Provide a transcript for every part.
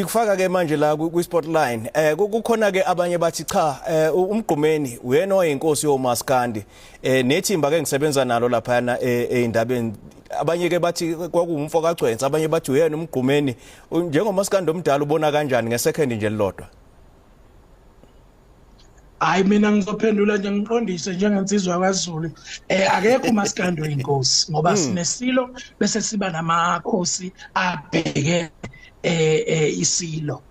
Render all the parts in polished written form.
sikufaka ke manje la ku Spotline kukhona ke abanye bathi cha uMgqumeni uyena oyinkosi yoMaskandi nethimba ke ngisebenza nalo lapha eindabeni abanye ke bathi kwakuwumfo kaGcwensa abanye bathi uyena uMgqumeni njengoMaskandi omdala ubona kanjani ngesecond nje lilodwa. Hayi mina ngizophendula nje ngiqondise njengensizwa kwaZulu akekho uMaskandi oyinkosi ngoba sinesilo bese siba namakhosi abheke isilo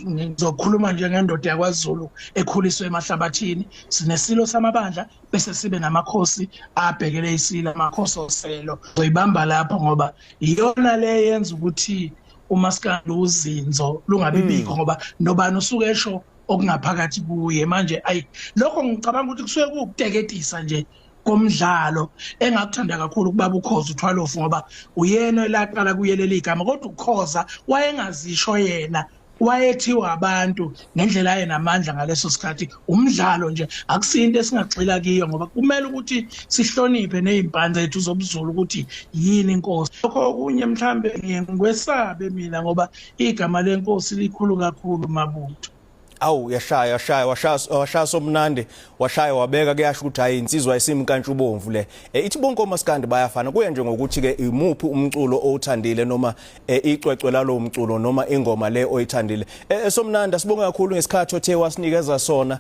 ngizokhuluma nje ngendoda yakwaZulu ekhuliswe emahlabathini sinesilo samabandla bese sibe namakhosi abhekele isilo amakhosi oselo zoyibamba lapho ngoba iyona le yenza ukuthi uMaskandi uzinzo lungabibikho ngoba nobani usuke esho okungaphakathi kuye manje lokho ngicabanga ukuthi kusuke kukuteketisa nje komdlalo engakuthanda kakhulu kubaba uKhoza uThwalofu ngoba uyena laqala kuyelela igama kodwa uKhoza wayengazisho yena wayethiwa abantu ngendlela ayenamandla ngaleso sikhathi umdlalo nje akusinto esingagxila kiyo ngoba kumele ukuthi sihloniphe nezimpande zethu zobuzulu ukuthi yini inkosi lokho okunye mhlambe ngikwesabe mina ngoba igama lenkosi likhulu kakhulu mabutho. Awu washaya somnandi washaya wabeka kuyasho ukuthi hayi insizwa isimkantshubomvu le ithi bonke oMaskandi bayafana kuya nje ngokuthi ke imuphi umculo owuthandile noma icwecwe lalo umculo noma ingoma le oyithandile somnandi sibonga kakhulu ngesikhathi othe wasinikeza sona.